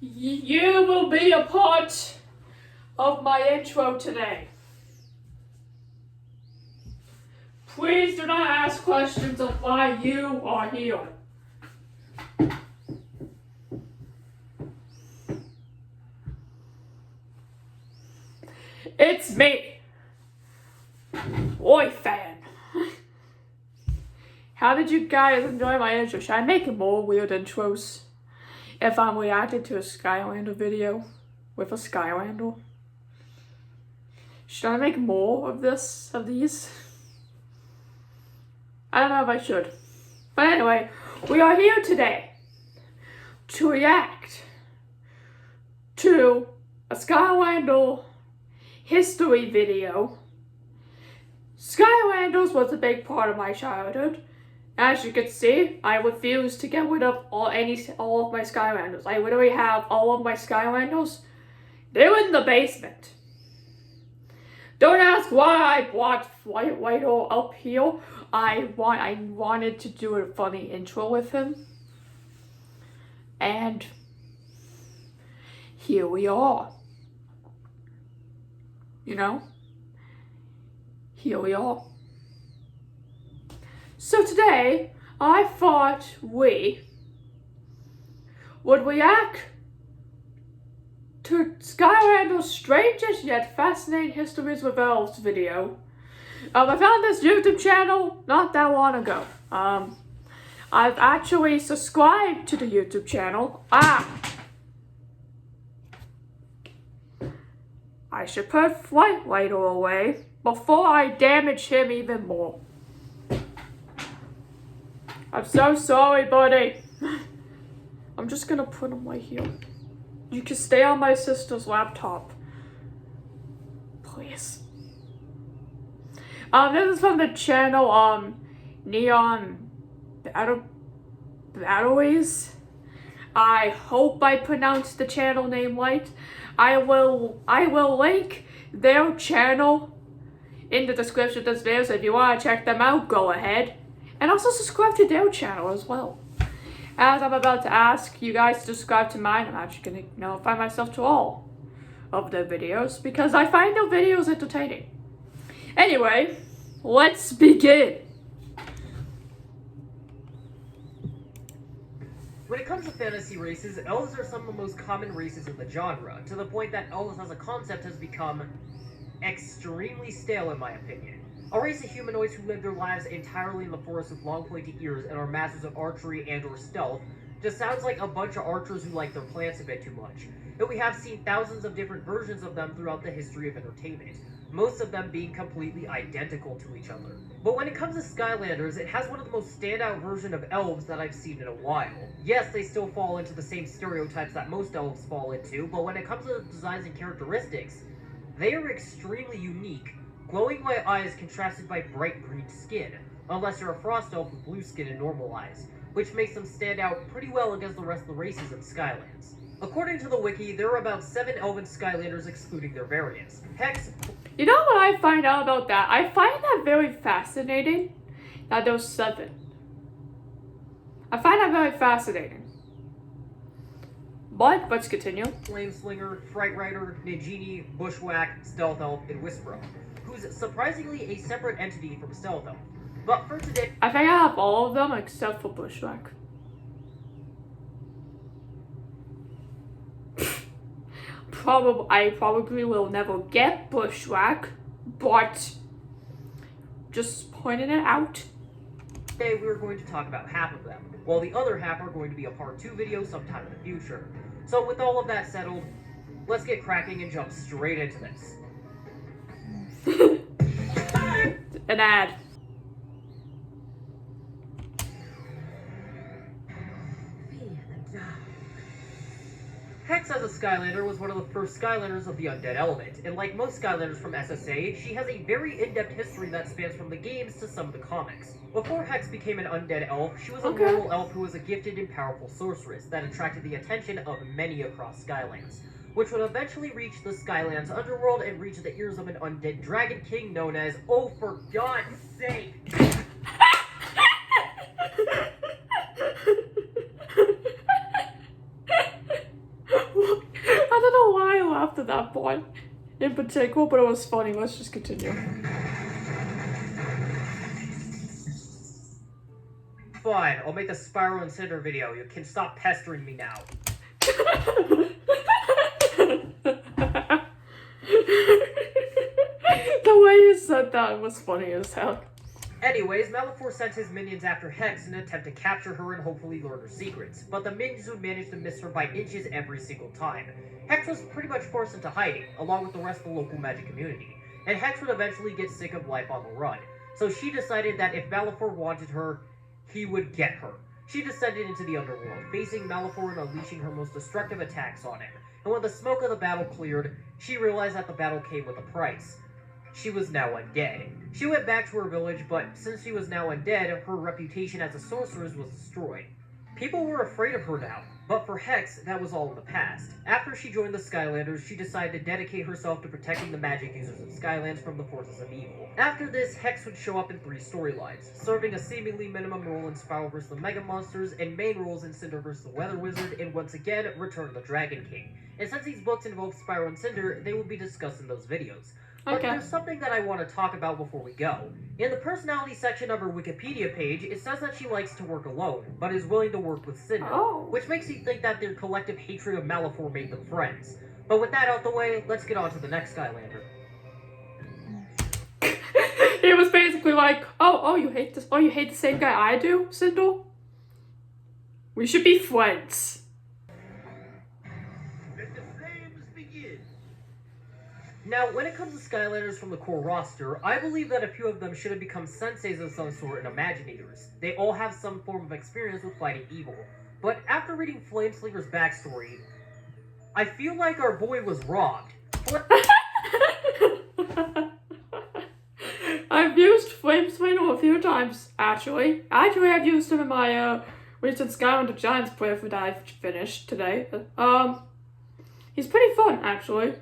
You will be a part of my intro today. Please do not ask questions of why you are here. It's me, Royfan. How did you guys enjoy my intro? Should I make more weird intros if I'm reacting to a Skylander video with a Skylander? Should I make more of these? I don't know if I should. But anyway, we are here today to react to a Skylander history video. Skylanders was a big part of my childhood. As you can see, I refuse to get rid of all of my Skylanders. I literally have all of my Skylanders. They're in the basement. Don't ask why I brought Whitehall up here. I wanted to do a funny intro with him. And here we are. You know? Here we are. So today, I thought we would react to Skylanders Strange yet fascinating histories with Elves video. I found this YouTube channel not that long ago. I've actually subscribed to the YouTube channel. I should put Flight Rider away before I damage him even more. I'm so sorry, buddy. I'm just gonna put him right here. You can stay on my sister's laptop. Please. This is from the channel, Neon Batteries. I hope I pronounced the channel name right. I will link their channel in the description of this video, so if you want to check them out, go ahead. And also subscribe to their channel as well. As I'm about to ask you guys to subscribe to mine, I'm actually going to notify myself to all of their videos because I find their videos entertaining. Anyway, let's begin. When it comes to fantasy races, elves are some of the most common races in the genre, to the point that elves as a concept has become extremely stale in my opinion. A race of humanoids who live their lives entirely in the forest with long pointy ears and are masters of archery and or stealth just sounds like a bunch of archers who like their plants a bit too much. And we have seen thousands of different versions of them throughout the history of entertainment, most of them being completely identical to each other. But when it comes to Skylanders, it has one of the most standout versions of elves that I've seen in a while. Yes, they still fall into the same stereotypes that most elves fall into, but when it comes to designs and characteristics, they are extremely unique. Glowing white eyes contrasted by bright green skin, unless you're a frost elf with blue skin and normal eyes, which makes them stand out pretty well against the rest of the races in Skylands. According to the wiki, there are about 7 elven Skylanders excluding their variants. Hex... You know what I find out about that? I find that very fascinating, that there's 7. I find that very fascinating. But, let's continue. Flameslinger, Fright Rider, Nagini, Bushwhack, Stealth Elf, and Whisper, who's surprisingly a separate entity from Stealth Elf. But for today... I think I have all of them except for Bushwhack. I probably will never get Bushwhack, but just pointing it out. Today we're going to talk about half of them, while the other half are going to be a part 2 video sometime in the future. So with all of that settled, let's get cracking and jump straight into this. An ad. Hex as a Skylander was one of the first Skylanders of the undead element, and like most Skylanders from SSA, she has a very in-depth history that spans from the games to some of the comics. Before Hex became an undead elf, she was a normal elf who was a gifted and powerful sorceress that attracted the attention of many across Skylands, which would eventually reach the Skylands underworld and reach the ears of an undead dragon king known as, oh for God's sake! know why I laughed at that point in particular, but it was funny. Let's just continue. Fine, I'll make the Spiral and Cinder video. You can stop pestering me now. The way you said that was funny as hell. Anyways, Malefor sent his minions after Hex in an attempt to capture her and hopefully learn her secrets, but the minions would manage to miss her by inches every single time. Hex was pretty much forced into hiding, along with the rest of the local magic community, and Hex would eventually get sick of life on the run, so she decided that if Malefor wanted her, he would get her. She descended into the underworld, facing Malefor and unleashing her most destructive attacks on him, and when the smoke of the battle cleared, she realized that the battle came with a price. She was now undead. She went back to her village, but since she was now undead, her reputation as a sorceress was destroyed. People were afraid of her now, but for Hex, that was all in the past. After she joined the Skylanders, she decided to dedicate herself to protecting the magic users of Skylands from the forces of evil. After this, Hex would show up in 3 storylines, serving a seemingly minimum role in Spiral vs. the Mega Monsters, and main roles in Cinder vs. the Weather Wizard, and once again, Return of the Dragon King. And since these books involve Spiral and Cinder, they will be discussed in those videos. But Okay. there's something that I want to talk about before we go. In the personality section of her Wikipedia page, it says that she likes to work alone, but is willing to work with Cinder, which makes me think that their collective hatred of Malefor made them friends. But with that out the way, let's get on to the next Skylander. It was basically like, oh, you hate this? Oh, you hate the same guy I do, Cinder? We should be friends. Now, when it comes to Skylanders from the core roster, I believe that a few of them should have become senseis of some sort and imaginators. They all have some form of experience with fighting evil. But after reading Flameslinger's backstory, I feel like our boy was robbed. I've used Flameslinger a few times, actually. Actually, I've used him in my recent Skylanders Giants playthrough that I finished today. He's pretty fun, actually.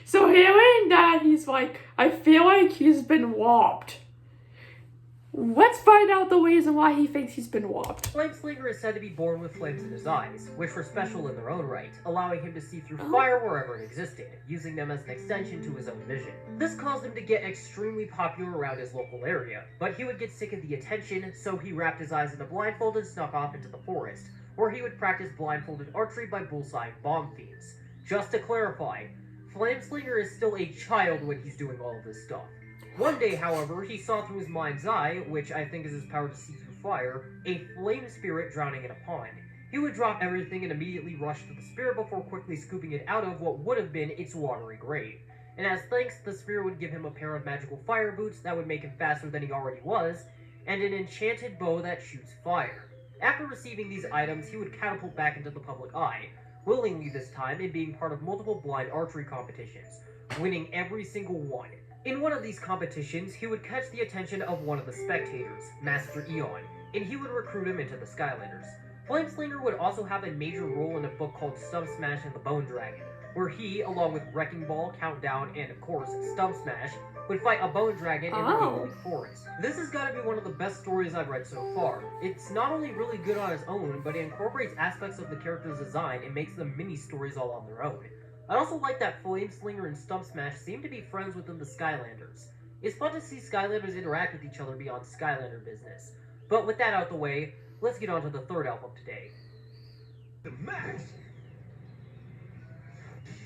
So hearing that he's like, I feel like he's been robbed. Let's find out the reason why he thinks he's been robbed. Flameslinger is said to be born with flames in his eyes, which were special in their own right, allowing him to see through fire wherever it existed, using them as an extension to his own vision. This caused him to get extremely popular around his local area, but he would get sick of the attention, so he wrapped his eyes in a blindfold and snuck off into the forest, where he would practice blindfolded archery by bullseyeing bomb thieves. Just to clarify, Flameslinger is still a child when he's doing all of this stuff. One day, however, he saw through his mind's eye, which I think is his power to see through fire, a flame spirit drowning in a pond. He would drop everything and immediately rush to the spirit before quickly scooping it out of what would have been its watery grave. And as thanks, the spirit would give him a pair of magical fire boots that would make him faster than he already was, and an enchanted bow that shoots fire. After receiving these items, he would catapult back into the public eye, willingly this time, and being part of multiple blind archery competitions, winning every single one. In one of these competitions, he would catch the attention of one of the spectators, Master Eon, and he would recruit him into the Skylanders. Flameslinger would also have a major role in a book called Stump Smash and the Bone Dragon, where he, along with Wrecking Ball, Countdown, and of course, Stump Smash, would fight a bone dragon in the Golden Forest. This has got to be one of the best stories I've read so far. It's not only really good on its own, but it incorporates aspects of the character's design and makes them mini-stories all on their own. I also like that Flameslinger and Stump Smash seem to be friends within the Skylanders. It's fun to see Skylanders interact with each other beyond Skylander business. But with that out the way, let's get on to the third elf of today. The Max!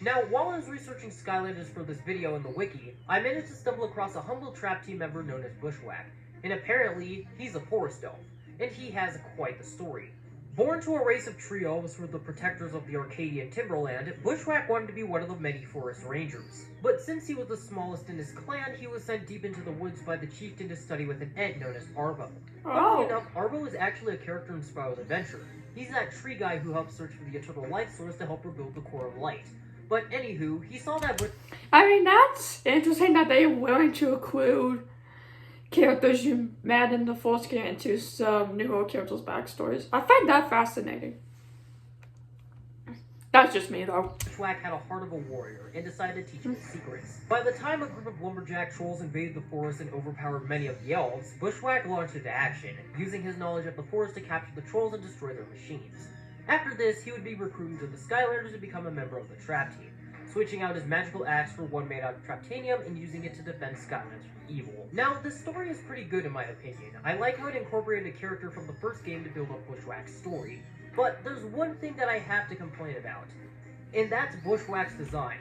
Now, while I was researching Skylanders for this video in the wiki, I managed to stumble across a humble trap team member known as Bushwhack, and apparently, he's a forest elf, and he has quite the story. Born to a race of tree elves who were the protectors of the Arcadian Timberland, Bushwhack wanted to be one of the many forest rangers. But since he was the smallest in his clan, he was sent deep into the woods by the chieftain to study with an Ent known as Arvo. Funnily enough, Arvo is actually a character in Spiral's adventure. He's that tree guy who helped search for the eternal life source to help rebuild the core of light. But anywho, he saw that I mean, that's interesting that they are willing to include characters you met in the first game into some newer characters' backstories. I find that fascinating. That's just me, though. Bushwhack had a heart of a warrior and decided to teach him his secrets. By the time a group of lumberjack trolls invaded the forest and overpowered many of the elves, Bushwhack launched into action, using his knowledge of the forest to capture the trolls and destroy their machines. After this, he would be recruited to the Skylanders to become a member of the Trap Team, switching out his magical axe for one made out of Traptanium and using it to defend Skylanders from evil. Now, this story is pretty good in my opinion. I like how it incorporated a character from the first game to build up Bushwhack's story, but there's one thing that I have to complain about, and that's Bushwhack's design.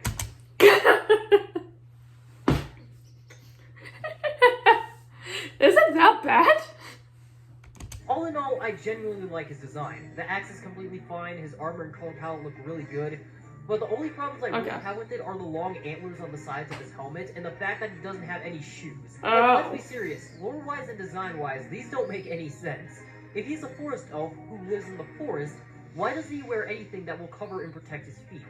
Isn't that bad? All in all, I genuinely like his design. The axe is completely fine, his armor and color palette look really good, but the only problems I really have with it are the long antlers on the sides of his helmet, and the fact that he doesn't have any shoes. Let's be serious, lore-wise and design-wise, these don't make any sense. If he's a forest elf who lives in the forest, why doesn't he wear anything that will cover and protect his feet?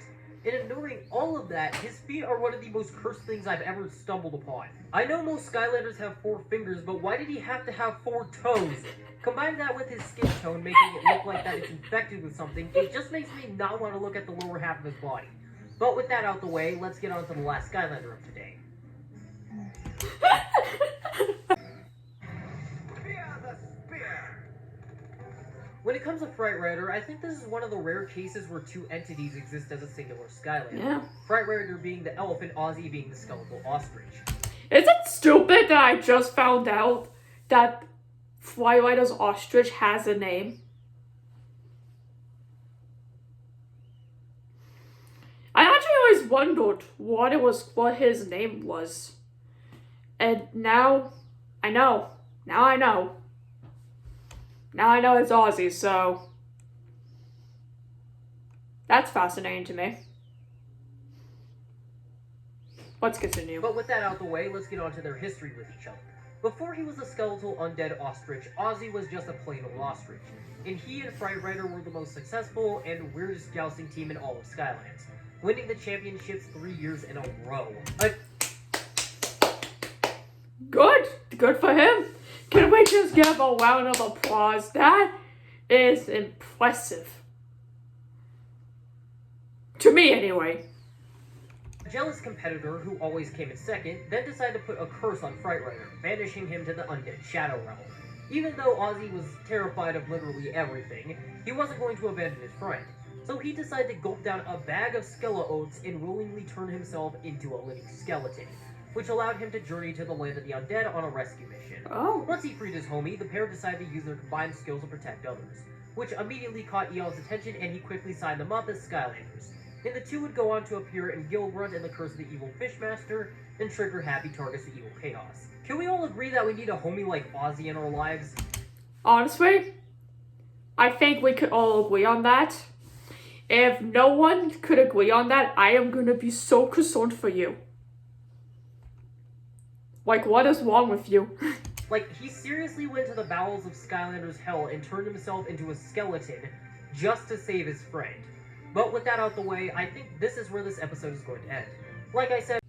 And ignoring all of that, his feet are one of the most cursed things I've ever stumbled upon. I know most Skylanders have 4 fingers, but why did he have to have 4 toes? Combine that with his skin tone, making it look like that it's infected with something, it just makes me not want to look at the lower half of his body. But with that out the way, let's get on to the last Skylander of today. When it comes to Fright Rider, I think this is one of the rare cases where 2 entities exist as a singular Skylander. Yeah. Fright Rider being the elf and Ozzy being the skeletal ostrich. Is it stupid that I just found out that Fright Rider's ostrich has a name? I actually always wondered what his name was. And now I know. Now I know. Now I know it's Ozzy, so that's fascinating to me. Let's continue. But with that out the way, let's get on to their history with each other. Before he was a skeletal undead ostrich, Ozzy was just a plain old ostrich, and he and Fright Rider were the most successful and weirdest jousting team in all of Skylands, winning the championships 3 years in a row. Good for him. Can we just give a round of applause? That is impressive. To me, anyway. A jealous competitor who always came in second then decided to put a curse on Fright Rider, banishing him to the undead Shadow Realm. Even though Ozzy was terrified of literally everything, he wasn't going to abandon his friend. So he decided to gulp down a bag of Skella Oats and willingly turn himself into a living skeleton, which allowed him to journey to the land of the undead on a rescue mission. Once he freed his homie, the pair decided to use their combined skills to protect others, which immediately caught Eon's attention and he quickly signed them up as Skylanders. And the two would go on to appear in Guild Run and the Curse of the Evil Fishmaster, and trigger happy targets to evil chaos. Can we all agree that we need a homie like Ozzy in our lives? Honestly, I think we could all agree on that. If no one could agree on that, I am gonna be so concerned for you. Like, what is wrong with you? Like, he seriously went to the bowels of Skylanders Hell and turned himself into a skeleton just to save his friend. But with that out the way, I think this is where this episode is going to end. Like I said,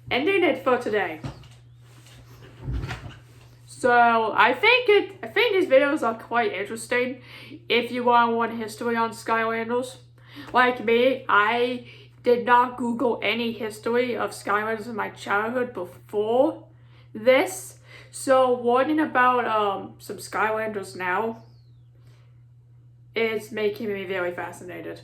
ending it for today. So I think these videos are quite interesting if you want history on Skylanders. Like me, I did not Google any history of Skylanders in my childhood before this. So learning about some Skylanders now is making me very fascinated.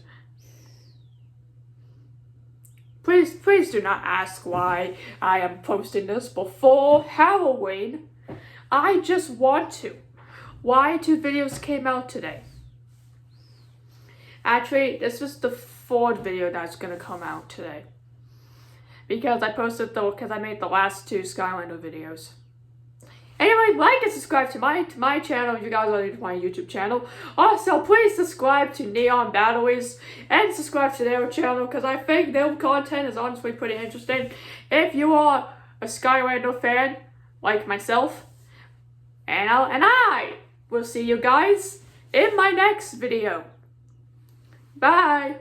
Please do not ask why I am posting this before Halloween. I just want to. Why 2 videos came out today? Actually, this was the 4th video that's gonna come out today. Because I made the last 2 Skylander videos. Anyway, like and subscribe to my channel if you guys are new to my YouTube channel. Also, please subscribe to Neon Batteries and subscribe to their channel because I think their content is honestly pretty interesting. If you are a Skylander fan like myself, and I will see you guys in my next video. Bye!